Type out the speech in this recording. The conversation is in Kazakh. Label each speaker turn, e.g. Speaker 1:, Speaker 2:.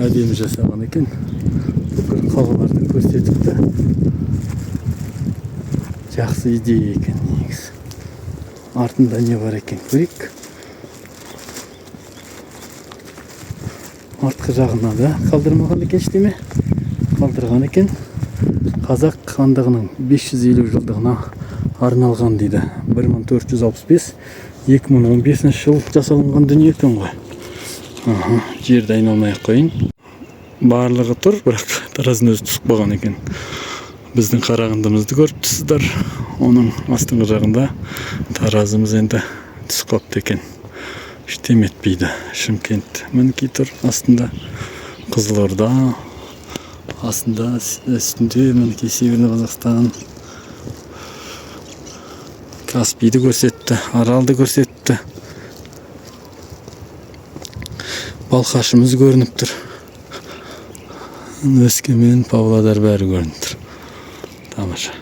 Speaker 1: әдемі жасаған екен. Бүкіл қалаларды көрсетіпті. Жақсы идея екен негізі. Артында не бар екен көрейік. Артқы жағына да қалдырмаған екен ештеме. Қалдырған екен. Қазақ хандығының 550 жылдығына арналған дейді. 1465-2015 жыл жасалынған дүние екен ғой. Жерді айналмай-ақ қойын. Барлығы тұр, бірақ таразының өзі түсіп қалған екен. Біздің қарағандымызды көріп тұрсыздар. Оның астыңғы жағында таразымыз енді түсіп қалыпты екен. Ештеме етпейді. Шымкент мінекей тұр астында. Қызылорда астында, үстінде мінекей Северный Қазақстан. Каспийді көрсетті, Аралды көрсетті. Балқашымыз көрініп тұр. Өскемен, Павлодар бәрі көрініп тұр. Тамаша.